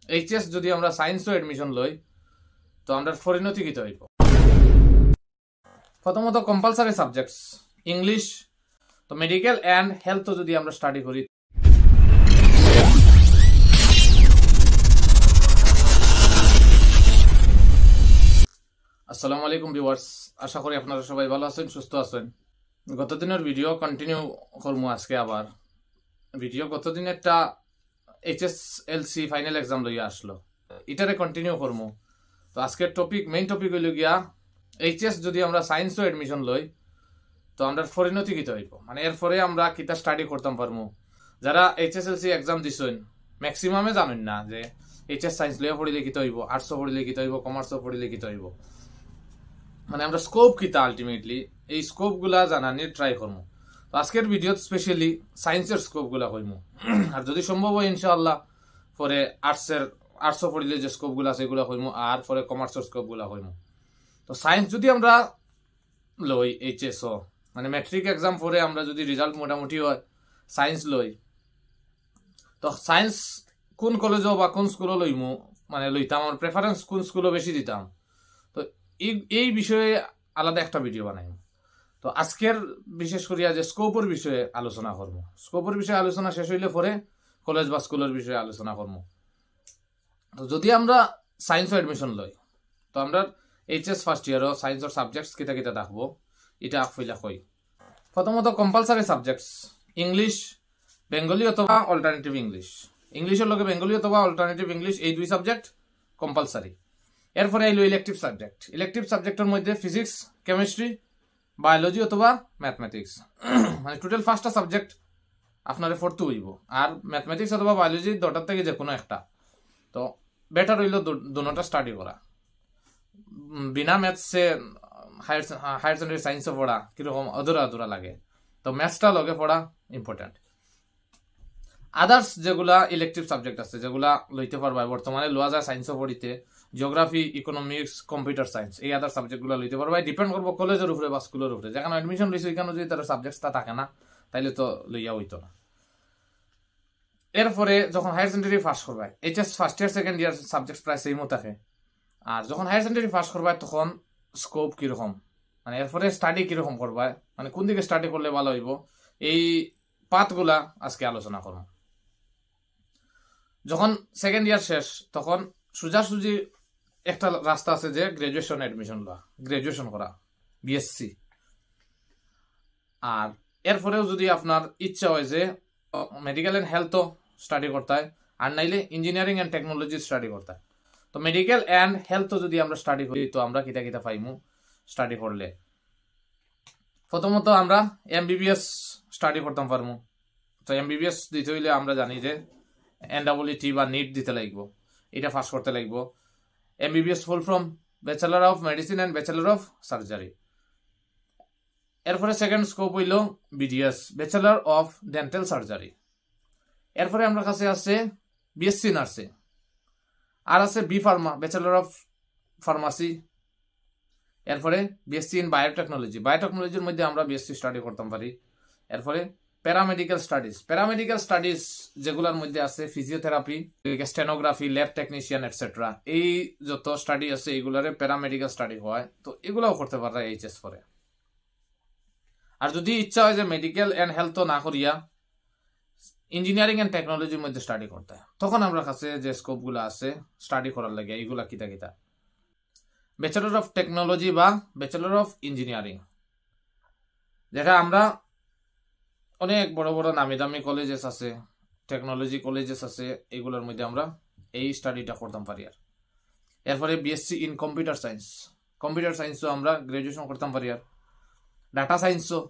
HS যদি আমরা সায়েন্সও admission লই তো আমরা পরিণতি কিতে হইব। প্রথমত কম্পালসারি সাবজেক্টস ইংলিশ, তো মেডিকেল অ্যান্ড হেলথ যদি আমরা স্টাডি করি। আসসালামু আলাইকুম ভিউয়ার্স, আশা করি আপনারা সবাই ভালো আছেন, সুস্থ আছেন। গতদিনের ভিডিও কন্টিনিউ করবো আজকে আবার ভিডিও। গতদিন একটা এইচএসএলসি ফাইনাল এক্সাম লইয়া আসলো, এটারে কন্টিনিউ করবো। তো আজকের মেইন টপিক হইল গিয়া এইচএস যদি আমরা সায়েন্সও এডমিশন লই তো আমরা পরিণতি কিতে হইব, মানে এরপরে আমরা কিতা স্টাডি করতাম পারবো। যারা এইচএসএলসি এক্সাম দিছেন ম্যাক্সিমামে জানেন না যে এইচএস সায়েন্স লইয়া পড়িলে কিতে হইব, আর্টসও পড়িলে কিতে হইব, কমার্সও পড়িলে কিতে হইব। মানে আমরা স্কোপ কিতা আলটিমেটলি এই স্কোপ গুলা জানানির ট্রাই করবো। তো আজকের ভিডিও স্পেশালি সায়েন্সের স্কোপ গুলা কইমু, আর যদি সম্ভব হয় ইনশাআল্লাহ পরে আর্টসও পড়িলে যে স্কোপ গুলা আছে এগুলা কইমু, আর পরে কমার্সের স্কোপ গুলা কইমু। তো সায়েন্স যদি আমরা লই এইচএসও মানে ম্যাট্রিক এক্সাম পরে আমরা যদি রেজাল্ট মোটামুটি হয় সায়েন্স লই, তো সায়েন্স কোন কলেজও বা কোন স্কুলও লইমু মানে লইতাম, আমার প্রেফারেন্স কোন স্কুলও বেশি দিতাম। তো এই বিষয়ে আলাদা একটা ভিডিও বানাই। তো আজকের বিশেষ করিয়া যে স্কোপের বিষয়ে আলোচনা করবো, স্কোপের বিষয়ে আলোচনা শেষ হইলে পরে কলেজ বা স্কুলের বিষয়ে আলোচনা করবো। তো যদি আমরা সায়েন্সও এডমিশন লই তো আমরা এইচএস ফার্স্ট ইয়ারও সায়েন্সের সাবজেক্টস কিতা কিতা দেখবো এটা ফইলা কই। প্রথমত কম্পালসারি সাবজেক্টস ইংলিশ, বেঙ্গলি অথবা অল্টারনেটিভ ইংলিশ। ইংলিশের লগে বেঙ্গলি অথবা অল্টারনেটিভ ইংলিশ এই দুই সাবজেক্ট কম্পালসারি। এরপরে আইলো ইলেকটিভ সাবজেক্ট। ইলেকটিভ সাবজেক্টের মধ্যে ফিজিক্স, কেমিস্ট্রি, বায়োলজি অথবা ম্যাথমেটিক্স। মানে টোটাল 5টা সাবজেক্ট আপনারে পড়তে হইব, আর ম্যাথমেটিক্স অথবা বায়োলজি দুটার থেকে যে কোনো একটা। তো বেটার হইল দুটোটা স্টাডি করা। বিনা ম্যাথসে হায়ার সেকেন্ডারি সায়েন্সও পড়া কিরকম অধুরা লাগে, তো ম্যাথসটা লগে পড়া ইম্পর্টেন্ট। আদার্স যেগুলা ইলেকটিভ সাবজেক্ট আছে যেগুলা লইতে পারবা, বর্তমানে লওয়া যায় সায়েন্সও পড়িতে, জিওগ্রাফি, ইকোনমিক্স, কম্পিউটার সায়েন্স, এই আদার সাবজেক্টগুলো লইতে পারবা। ডিপেন্ড করবো কলেজের উপরে বা স্কুলের উপরে। যেখানে এডমিশন লইছে ওইখানে যদি তার সাবজেক্টটা থাকে না তাইলে তো লইয়া হইতো না। এরপরে যখন হায়ার সেকেন্ডারি পাস করবা, HS first year second year subject প্রায় সেমও থাকে। আর যখন হায়ার সেকেন্ডারি পাস করবা তখন স্কোপ কিরকম, মানে এরপরে স্টাডি কিরকম করবা, মানে কোন দিকে স্টাডি করলে ভালো হইব, এই পাথগুলা আজকে আলোচনা করবো। যখন সেকেন্ড ইয়ার শেষ তখন সোজাসুজি একটা রাস্তা আছে যে গ্রাজুয়েশন এডমিশন লওয়া, গ্রাজুয়েশন করা, বিএসসি। আর এরপরেও যদি আপনার ইচ্ছা হয় যে মেডিকেল অ্যান্ড হেলথও স্টাডি করতে হয়, আর নাইলে ইঞ্জিনিয়ারিং অ্যান্ড টেকনোলজি স্টাডি করতে হয়। তো মেডিকেল অ্যান্ড হেলথও যদি আমরা স্টাডি করি তো আমরা কিতা কিতা পাইমু স্টাডি করলে। প্রথমত আমরা এমবিবিএস স্টাডি করতাম পারমু। তো এমবিবিএস দিতে হইলে আমরা জানি যে NEET বা নিট দিতে লাগব, এটা পাস করতে লাগব। MBBS full form bachelor of medicine and bachelor of surgery. এরপরে সেকেন্ড স্কোপ হইল BDS, bachelor of dental surgery. এরপরে আমরা কাছে আছে বিএসসি নার্সিং, আর আছে B pharma, bachelor of pharmacy. এরপরে বিএসসি ইন বায়োটেকনোলজি, বায়োটেকনোলজির মধ্যে আমরা বিএসসি স্টাডি করতাম পারি। এরপরে প্যারামেডিক্যাল স্টাডিজ, প্যারামেডিক্যাল স্টাডিজ যেগুলোর মধ্যে আছে physiotherapy, stenography, lab technician etcetera, এই যত স্টাডি আছে এইগুলারে প্যারামেডিক্যাল স্টাডি হয়। তো এগুলাও করতে পারা এইচএস পরে। আর যদি ইচ্ছা হয় যে মেডিকেল অ্যান্ড হেলথ না করিয়া ইঞ্জিনিয়ারিং অ্যান্ড টেকনোলজির মধ্যে স্টাডি করতে হয়, তখন আমরা কাছে যে স্কোপগুলো আছে স্টাডি করার লাগে এইগুলা কিতা কিতা। ব্যাচেলর অফ টেকনোলজি বা ব্যাচেলর অফ ইঞ্জিনিয়ারিং, যেটা আমরা অনেক বড় বড় নামি দামি কলেজেস আছে, টেকনোলজি কলেজেস আছে, এগুলোর মধ্যে আমরা এই স্টাডিটা করতাম পারি। আর এরপরে BSc in computer science, computer সায়েন্সও আমরা গ্রাজুয়েশন করতাম পারি। আর ডাটা সায়েন্সও।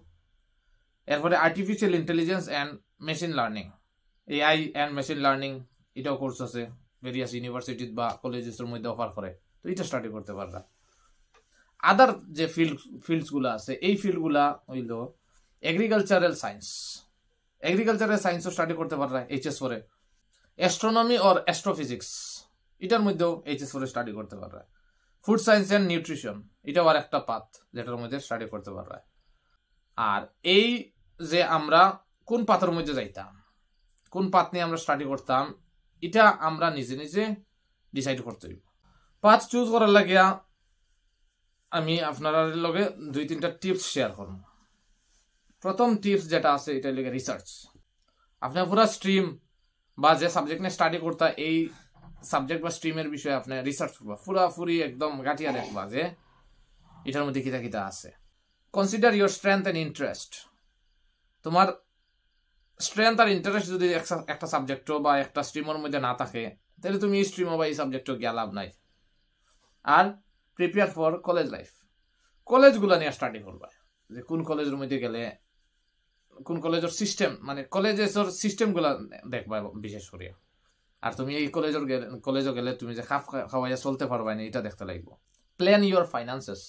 এরপরে artificial intelligence and machine learning, AI and machine learning, এটাও কোর্স আছে ভেরিয়াস ইউনিভার্সিটি বা কলেজেসের মধ্যে অফার করে, তো এটা স্টাডি করতে পারবা। আদার যে ফিল্ডসগুলো আছে এই ফিল্ডগুলা হইল এগ্রিকালচারাল সায়েন্স, এগ্রিকালচারাল সায়েন্সও স্টাডি করতে পারবা এইচএস পরে। অ্যাস্ট্রোনমি অর অ্যাস্ট্রোফিজিক্স, এটার মধ্যেও এইচএস পরে স্টাডি করতে পারবা। ফুড সায়েন্স অ্যান্ড নিউট্রিশন, এটাও আর একটা পাথ যেটার মধ্যে স্টাডি করতে পারবা। আর এই যে আমরা কোন পাথের মধ্যে যাইতাম, কোন পাথ নিয়ে আমরা স্টাডি করতাম, এটা আমরা নিজে নিজে ডিসাইড করতে হইব। পাথ চুজ করার লাগিয়া আমি আপনার লগে 2-3টা টিপস শেয়ার করব। প্রথম টিপস যেটা আছে এটা লাগে রিসার্চ। আপনার পুরা স্ট্রিম বা যে সাবজেক্ট নিয়ে স্টাডি করতা এই সাবজেক্ট বা স্ট্রিমের বিষয়ে আপনি রিসার্চ করবা, পুরাপুরি একদম গাটিয়া দেখবা যে এটার মধ্যে কিতা কিতা আছে। Consider your strength and interest. তোমার স্ট্রেংথ আর ইন্টারেস্ট যদি একটা সাবজেক্ট বা একটা স্ট্রিমের মধ্যে না থাকে তাহলে তুমি এই স্ট্রিম বা এই সাবজেক্টও গিয়া লাভ নাই। আর প্রিপেয়ার ফর কলেজ লাইফ। কলেজগুলো নিয়ে স্টাডি করবা, যে কোন কলেজের মধ্যে গেলে কোন কলেজের সিস্টেম, মানে কলেজের সিস্টেমগুলো দেখবা বিশেষ করে। আর তুমি এই কলেজও গেলে তুমি যে খাওয়াইয়া চলতে পারবা না এটা দেখতে লাগবে। Plan your finances.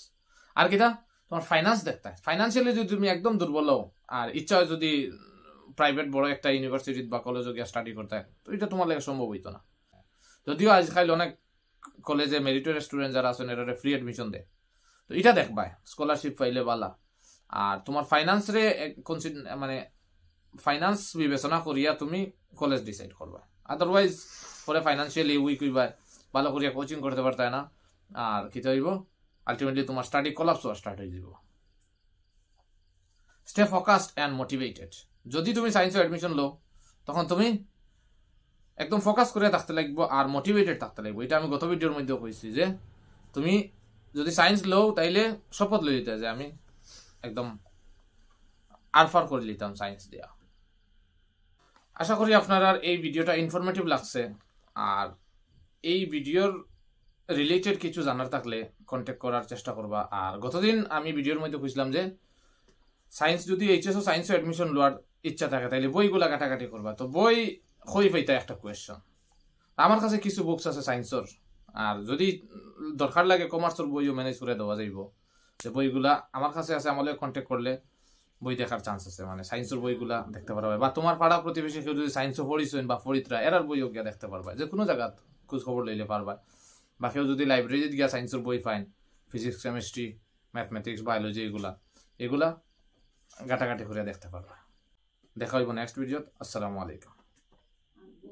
আর কিটা তোমার ফাইন্যান্স দেখতে, ফাইন্যান্সিয়ালি যদি তুমি একদম দুর্বল হও আর ইচ্ছা হয় যদি প্রাইভেট বড় একটা ইউনিভার্সিটি বা কলেজে গিয়ে স্টাডি করতে, তো এটা তোমার লাগে সম্ভব হইতো না। যদিও আজকাল অনেক কলেজে মেরিটোরিয়াস স্টুডেন্ট যারা আছেন এরা ফ্রি অ্যাডমিশন দেয়, তো এটা দেখবা স্কলারশিপ পাইলে বালা। আর তোমার ফাইন্যান্স রে মানে ফাইন্যান্স বিবেচনা করিয়া তুমি কলেজ ডিসাইড করবা। আদারওয়াইজ পরে ফাইন্যান্সিয়ালি উইক হইবা, ভালো করিয়া কোচিং করতে পারতে না, আর কি হইব আলটিমেটলি তোমার স্টাডি কোলাপস হওয়া স্টার্ট হয়ে যাব। Stay focused and motivated. যদি তুমি সায়েন্সে অ্যাডমিশন লো তখন তুমি একদম ফোকাস করে থাকতে লাগবে আর মোটিভেটেড থাকতে লাগবে। এটা আমি গত ভিডিওর মধ্যে কইছি যে তুমি যদি সায়েন্স লো তাইলে শপথ লই দিতে যে আমি একদম আরফার করে নিতাম সায়েন্স দিয়া। আশা করি আপনারা এই ভিডিওটা ইনফরমেটিভ লাগছে। আর এই ভিডিওর রিলেটেড কিছু জানার থাকলে কন্ট্যাক্ট করার চেষ্টা করবা। আর গতদিন আমি ভিডিওর মধ্যে কইছিলাম যে সায়েন্স যদি এইচএস ও সায়েন্সে অ্যাডমিশন লওয়ার ইচ্ছা থাকে তাহলে বইগুলা কাটাকাটি করবা। তো বই হই পাইতা একটা কোয়েশ্চন। আমার কাছে কিছু বুকস আছে সায়েন্সের, আর যদি দরকার লাগে কমার্সের বইও ম্যানেজ করে দেওয়া যাইব। যে বইগুলা আমার কাছে আছে, আমাদের কন্ট্যাক্ট করলে বই দেখার চান্স আছে, মানে সায়েন্সের বইগুলা দেখতে পারবে। বা তোমার পাড়া প্রতিবেশী কেউ যদি সায়েন্সও পড়িছেন বা পড়িতরা এরার বইও গিয়া দেখতে পারবা, যে কোনো জায়গা খোঁজ খবর লইলে পারবা। বা কেউ যদি লাইব্রেরিতে গিয়া সায়েন্সের বই pine, physics, chemistry, mathematics, biology, এগুলা ঘাটাঘাটি করে দেখতে পারবা। দেখা হইব নেক্সট ভিডিওত। আসসালামু আলাইকুম।